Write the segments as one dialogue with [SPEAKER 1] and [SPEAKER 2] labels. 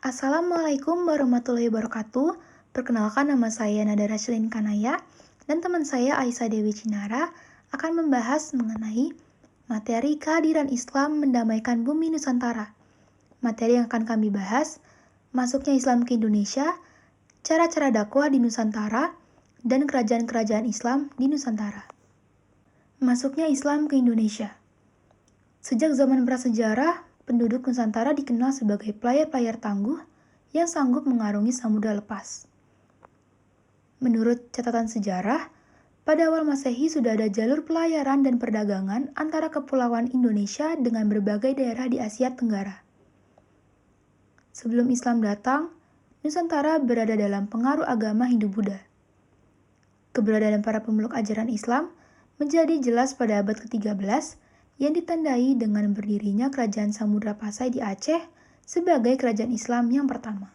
[SPEAKER 1] Assalamualaikum warahmatullahi wabarakatuh. Perkenalkan, nama saya Nada Rashlin Kanaya dan teman saya Aisyah Dewi Cinara akan membahas mengenai materi kehadiran Islam mendamaikan bumi Nusantara. Materi yang akan kami bahas, masuknya Islam ke Indonesia, cara-cara dakwah di Nusantara, dan kerajaan-kerajaan Islam di Nusantara. Masuknya Islam ke Indonesia. Sejak zaman prasejarah, penduduk Nusantara dikenal sebagai player-player tangguh yang sanggup mengarungi samudra lepas. Menurut catatan sejarah, pada awal Masehi sudah ada jalur pelayaran dan perdagangan antara kepulauan Indonesia dengan berbagai daerah di Asia Tenggara. Sebelum Islam datang, Nusantara berada dalam pengaruh agama Hindu-Buddha. Keberadaan para pemeluk ajaran Islam menjadi jelas pada abad ke-13 yang ditandai dengan berdirinya Kerajaan Samudra Pasai di Aceh sebagai kerajaan Islam yang pertama.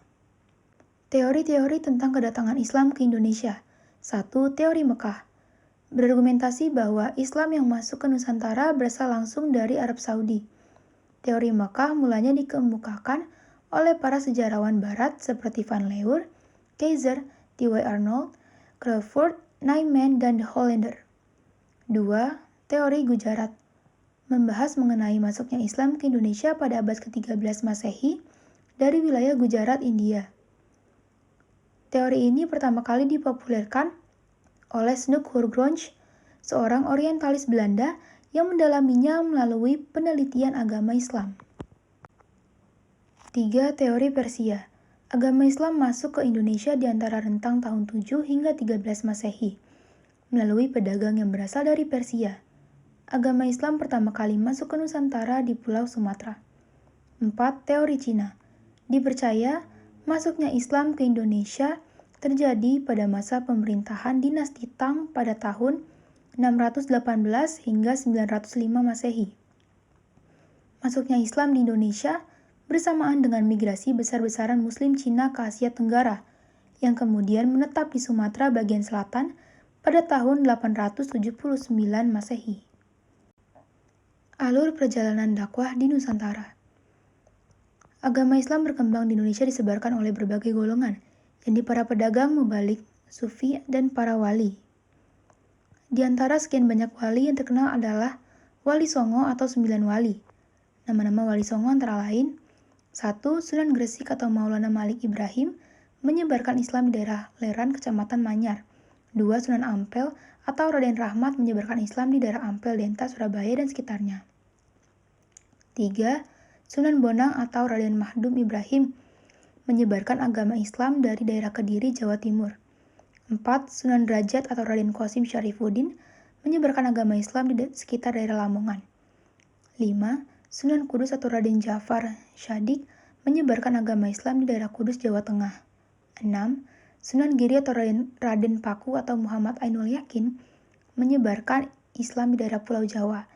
[SPEAKER 1] Teori-teori tentang kedatangan Islam ke Indonesia. 1. Teori Mekah. Berargumentasi bahwa Islam yang masuk ke Nusantara berasal langsung dari Arab Saudi. Teori Mekah mulanya dikemukakan oleh para sejarawan barat seperti Van Leur, Kaiser, T.Y. Arnold, Crawford, Naiman, dan The Hollander. 2. Teori Gujarat. Membahas mengenai masuknya Islam ke Indonesia pada abad ke-13 Masehi dari wilayah Gujarat, India. Teori ini pertama kali dipopulerkan oleh Snoek Oorgroensch, seorang orientalis Belanda yang mendalaminya melalui penelitian agama Islam. 3. Teori Persia. Agama Islam masuk ke Indonesia di antara rentang tahun 7 hingga 13 Masehi, melalui pedagang yang berasal dari Persia. Agama Islam pertama kali masuk ke Nusantara di Pulau Sumatera. 4. Teori Cina. Dipercaya, masuknya Islam ke Indonesia terjadi pada masa pemerintahan dinasti Tang pada tahun 618 hingga 905 Masehi. Masuknya Islam di Indonesia bersamaan dengan migrasi besar-besaran Muslim Cina ke Asia Tenggara, yang kemudian menetap di Sumatera bagian selatan pada tahun 879 Masehi. Alur perjalanan dakwah di Nusantara. Agama Islam berkembang di Indonesia disebarkan oleh berbagai golongan, yakni para pedagang, mubalik, sufi, dan para wali. Di antara sekian banyak wali yang terkenal adalah Wali Songo atau 9 wali. Nama-nama Wali Songo antara lain: 1. Sunan Gresik atau Maulana Malik Ibrahim menyebarkan Islam di daerah Leran, Kecamatan Manyar. 2. Sunan Ampel atau Raden Rahmat menyebarkan Islam di daerah Ampel, Denta, Surabaya, dan sekitarnya. 3. Sunan Bonang atau Raden Mahdum Ibrahim menyebarkan agama Islam dari daerah Kediri, Jawa Timur. 4. Sunan Derajat atau Raden Qasim Syarifuddin menyebarkan agama Islam di sekitar daerah Lamongan. 5. Sunan Kudus atau Raden Jafar Syadik menyebarkan agama Islam di daerah Kudus, Jawa Tengah. 6. Sunan Giri atau Raden Paku atau Muhammad Ainul Yakin menyebarkan Islam di daerah Pulau Jawa.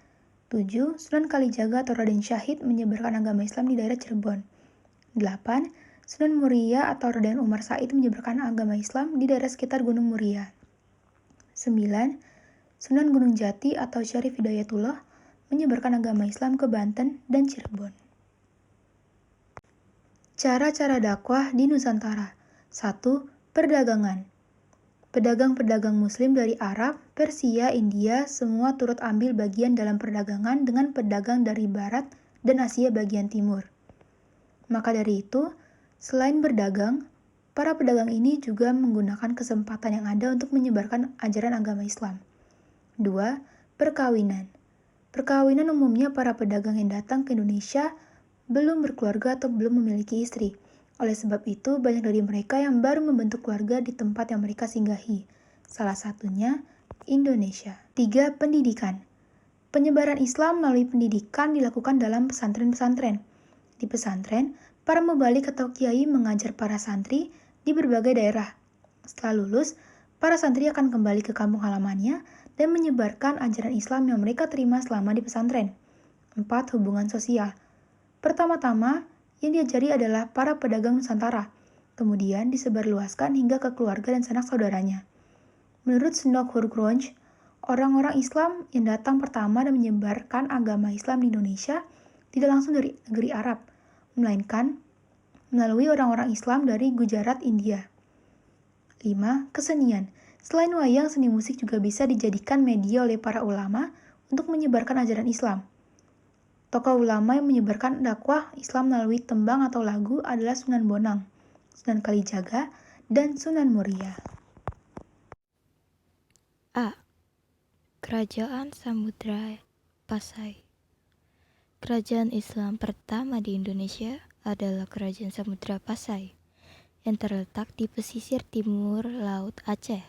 [SPEAKER 1] 7. Sunan Kalijaga atau Raden Syahid menyebarkan agama Islam di daerah Cirebon. 8. Sunan Muria atau Raden Umar Said menyebarkan agama Islam di daerah sekitar Gunung Muria. 9. Sunan Gunung Jati atau Syarif Hidayatullah menyebarkan agama Islam ke Banten dan Cirebon. Cara-cara dakwah di Nusantara. 1. Perdagangan. Pedagang-pedagang Muslim dari Arab, Persia, India semua turut ambil bagian dalam perdagangan dengan pedagang dari Barat dan Asia bagian Timur. Maka dari itu, selain berdagang, para pedagang ini juga menggunakan kesempatan yang ada untuk menyebarkan ajaran agama Islam. 2. Perkawinan. Perkawinan umumnya para pedagang yang datang ke Indonesia belum berkeluarga atau belum memiliki istri. Oleh sebab itu, banyak dari mereka yang baru membentuk keluarga di tempat yang mereka singgahi. Salah satunya Indonesia. 3. Pendidikan. Penyebaran Islam melalui pendidikan dilakukan dalam pesantren-pesantren. Di pesantren, para mubalik atau kiai mengajar para santri di berbagai daerah. Setelah lulus, para santri akan kembali ke kampung halamannya dan menyebarkan ajaran Islam yang mereka terima selama di pesantren. 4. Hubungan sosial. Pertama-tama, yang diajari adalah para pedagang Nusantara, kemudian disebarluaskan hingga ke keluarga dan sanak saudaranya. Menurut Snoek Oorgroensch, orang-orang Islam yang datang pertama dan menyebarkan agama Islam di Indonesia tidak langsung dari negeri Arab, melainkan melalui orang-orang Islam dari Gujarat, India. 5. Kesenian. Selain wayang, seni musik juga bisa dijadikan media oleh para ulama untuk menyebarkan ajaran Islam. Tokoh ulama yang menyebarkan dakwah Islam melalui tembang atau lagu adalah Sunan Bonang, Sunan Kalijaga, dan Sunan Muria.
[SPEAKER 2] A. Kerajaan Samudra Pasai. Kerajaan Islam pertama di Indonesia adalah Kerajaan Samudra Pasai yang terletak di pesisir timur Laut Aceh,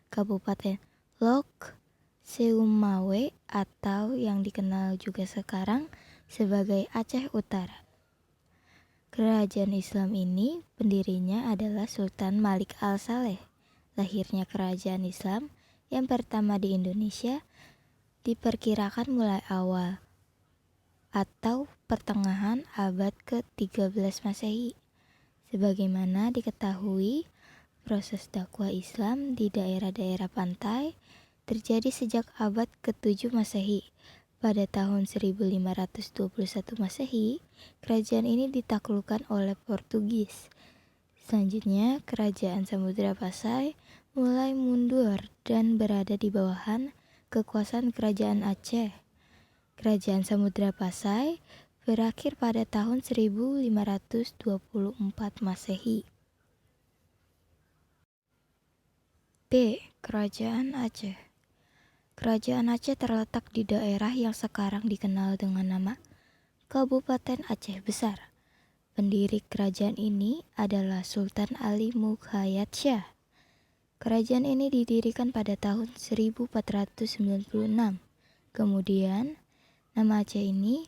[SPEAKER 2] Kabupaten Lok Seumawe atau yang dikenal juga sekarang sebagai Aceh Utara. Kerajaan Islam ini pendirinya adalah Sultan Malik Al-Saleh. Lahirnya kerajaan Islam yang pertama di Indonesia diperkirakan mulai awal atau pertengahan abad ke-13 Masehi. Sebagaimana diketahui, proses dakwah Islam di daerah-daerah pantai terjadi sejak abad ke-7 Masehi. Pada tahun 1521 Masehi, kerajaan ini ditaklukkan oleh Portugis. Selanjutnya, kerajaan Samudra Pasai mulai mundur dan berada di bawahan kekuasaan kerajaan Aceh. Kerajaan Samudra Pasai berakhir pada tahun 1524 Masehi. B. Kerajaan Aceh. Kerajaan Aceh terletak di daerah yang sekarang dikenal dengan nama Kabupaten Aceh Besar. Pendiri kerajaan ini adalah Sultan Ali Mughayat Shah. Kerajaan ini didirikan pada tahun 1496. Kemudian, nama Aceh ini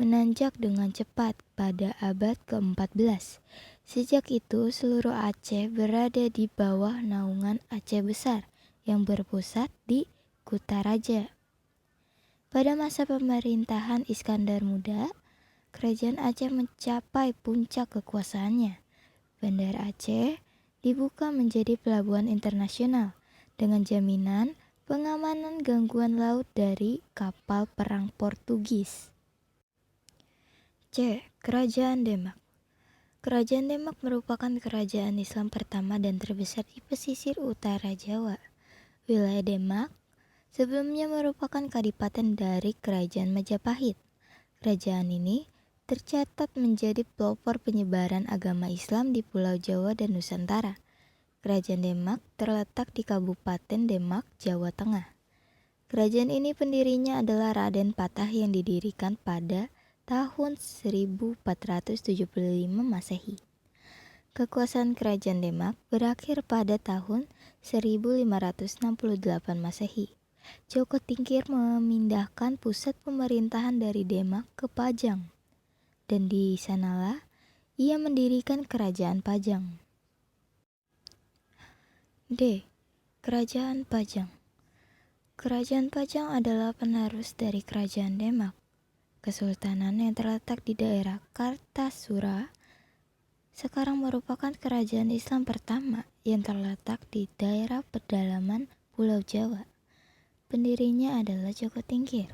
[SPEAKER 2] menanjak dengan cepat pada abad ke-14. Sejak itu, seluruh Aceh berada di bawah naungan Aceh Besar yang berpusat di Kutaraja. Pada masa pemerintahan Iskandar Muda, kerajaan Aceh mencapai puncak kekuasaannya. Bandar Aceh dibuka menjadi pelabuhan internasional dengan jaminan pengamanan gangguan laut dari kapal perang Portugis. C. Kerajaan Demak. Kerajaan Demak merupakan kerajaan Islam pertama dan terbesar di pesisir utara Jawa. Wilayah Demak sebelumnya merupakan kadipaten dari Kerajaan Majapahit. Kerajaan ini tercatat menjadi pelopor penyebaran agama Islam di Pulau Jawa dan Nusantara. Kerajaan Demak terletak di Kabupaten Demak, Jawa Tengah. Kerajaan ini pendirinya adalah Raden Patah yang didirikan pada tahun 1475 Masehi. Kekuasaan Kerajaan Demak berakhir pada tahun 1568 Masehi. Joko Tingkir memindahkan pusat pemerintahan dari Demak ke Pajang, dan di sanalah ia mendirikan Kerajaan Pajang. D. Kerajaan Pajang. Kerajaan Pajang adalah penerus dari Kerajaan Demak. Kesultanan yang terletak di daerah Kartasura sekarang merupakan kerajaan Islam pertama yang terletak di daerah pedalaman Pulau Jawa. Pendirinya adalah Joko Tingkir.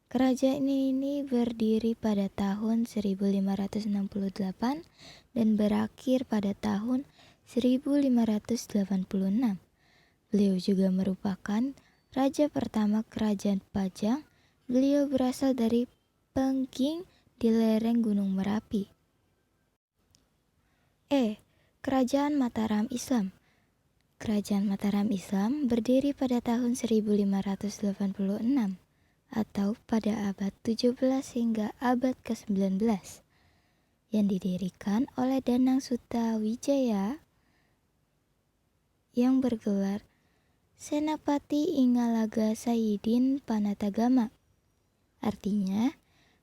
[SPEAKER 2] Kerajaan ini berdiri pada tahun 1568 dan berakhir pada tahun 1586. Beliau juga merupakan raja pertama Kerajaan Pajang. Beliau berasal dari Pengging di lereng Gunung Merapi. E. Kerajaan Mataram Islam. Kerajaan Mataram Islam berdiri pada tahun 1586 atau pada abad 17 hingga abad ke-19 yang didirikan oleh Danang Sutawijaya yang bergelar Senapati Ingalaga Sayyidin Panatagama. Artinya,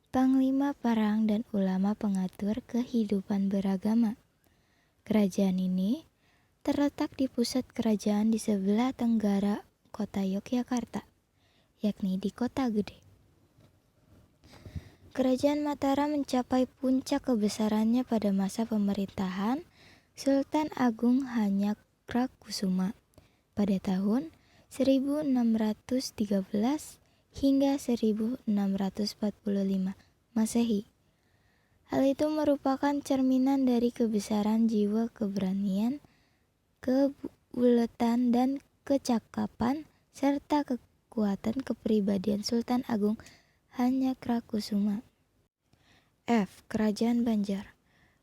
[SPEAKER 2] panglima perang dan ulama pengatur kehidupan beragama. Kerajaan ini terletak di pusat kerajaan di sebelah tenggara kota Yogyakarta, yakni di Kota Gede. Kerajaan Mataram mencapai puncak kebesarannya pada masa pemerintahan Sultan Agung Hanyakprakusuma pada tahun 1613 hingga 1645 Masehi. Hal itu merupakan cerminan dari kebesaran jiwa, keberanian, kebulatan, dan kecakapan, serta kekuatan kepribadian Sultan Agung Hanyakarakusuma. F. Kerajaan Banjar.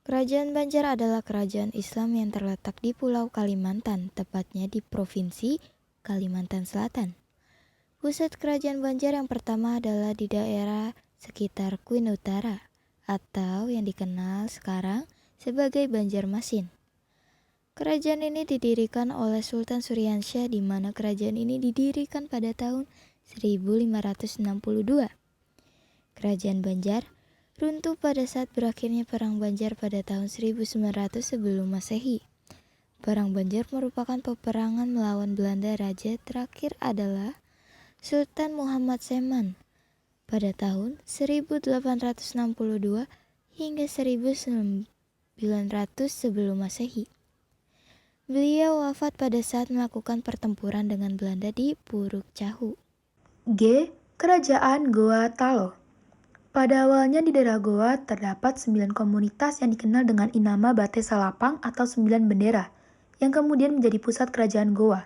[SPEAKER 2] Kerajaan Banjar adalah kerajaan Islam yang terletak di Pulau Kalimantan, tepatnya di Provinsi Kalimantan Selatan. Pusat kerajaan Banjar yang pertama adalah di daerah sekitar Kuin Utara, atau yang dikenal sekarang sebagai Banjarmasin. Kerajaan ini didirikan oleh Sultan Suryansyah, di mana kerajaan ini didirikan pada tahun 1562. Kerajaan Banjar runtuh pada saat berakhirnya Perang Banjar pada tahun 1900 sebelum Masehi. Perang Banjar merupakan peperangan melawan Belanda. Raja terakhir adalah Sultan Muhammad Seman pada tahun 1862 hingga 1900 sebelum Masehi. Beliau wafat pada saat melakukan pertempuran dengan Belanda di Puruk Cahu.
[SPEAKER 1] G. Kerajaan Goa Talo. Pada awalnya di daerah Goa terdapat 9 komunitas yang dikenal dengan Inama Bate Salapang atau 9 bendera, yang kemudian menjadi pusat kerajaan Goa.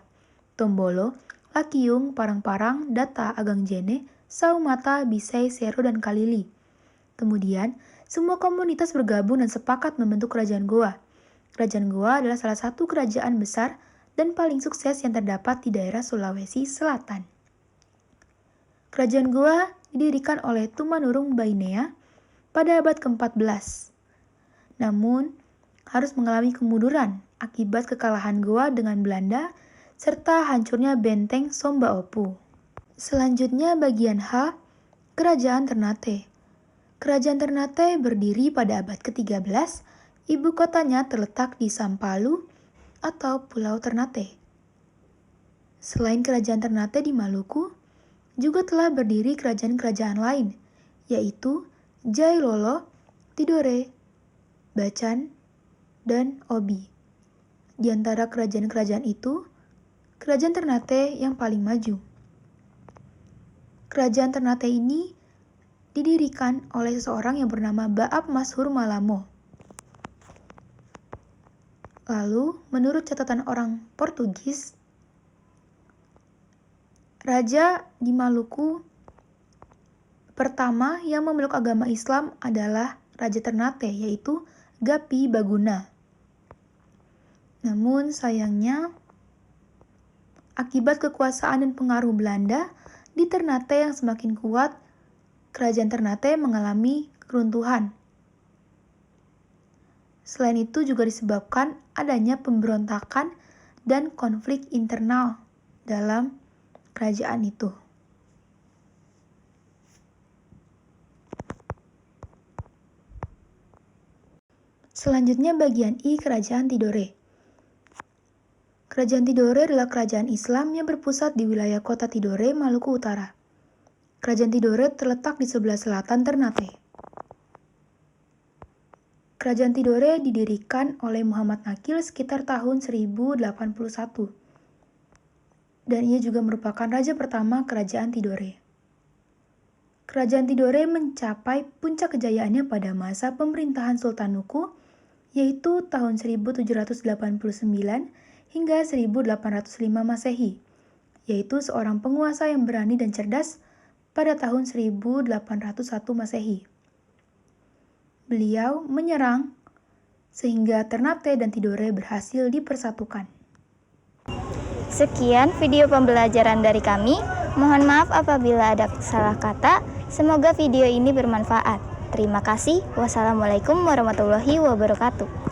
[SPEAKER 1] Tombolo, Lakiung, Parang-Parang, Data, Agangjene, Saumata, Bisei, Sero, dan Kalili. Kemudian, semua komunitas bergabung dan sepakat membentuk kerajaan Goa. Kerajaan Goa adalah salah satu kerajaan besar dan paling sukses yang terdapat di daerah Sulawesi Selatan. Kerajaan Goa didirikan oleh Tumanurung Bainea pada abad ke-14. Namun, harus mengalami kemunduran akibat kekalahan Goa dengan Belanda serta hancurnya benteng Sombaopu. Selanjutnya bagian H, Kerajaan Ternate. Kerajaan Ternate berdiri pada abad ke-13, ibu kotanya terletak di Sampalu atau Pulau Ternate. Selain Kerajaan Ternate di Maluku, juga telah berdiri kerajaan-kerajaan lain, yaitu Jailolo, Tidore, Bacan, dan Obi. Di antara kerajaan-kerajaan itu, Kerajaan Ternate yang paling maju. Kerajaan Ternate ini didirikan oleh seseorang yang bernama Baab Mashur Malamo. Lalu, menurut catatan orang Portugis, Raja di Maluku pertama yang memeluk agama Islam adalah Raja Ternate, yaitu Gapi Baguna. Namun sayangnya, akibat kekuasaan dan pengaruh Belanda di Ternate yang semakin kuat, Kerajaan Ternate mengalami keruntuhan. Selain itu juga disebabkan adanya pemberontakan dan konflik internal dalam kerajaan itu. Selanjutnya bagian I, Kerajaan Tidore. Kerajaan Tidore adalah kerajaan Islam yang berpusat di wilayah kota Tidore, Maluku Utara. Kerajaan Tidore terletak di sebelah selatan Ternate. Kerajaan Tidore didirikan oleh Muhammad Nakil sekitar tahun 1081. Dan ia juga merupakan raja pertama Kerajaan Tidore. Kerajaan Tidore mencapai puncak kejayaannya pada masa pemerintahan Sultan Nuku, yaitu tahun 1789 hingga 1805 Masehi, yaitu seorang penguasa yang berani dan cerdas pada tahun 1801 Masehi. Beliau menyerang sehingga Ternate dan Tidore berhasil dipersatukan.
[SPEAKER 3] Sekian video pembelajaran dari kami. Mohon maaf apabila ada salah kata. Semoga video ini bermanfaat. Terima kasih. Wassalamualaikum warahmatullahi wabarakatuh.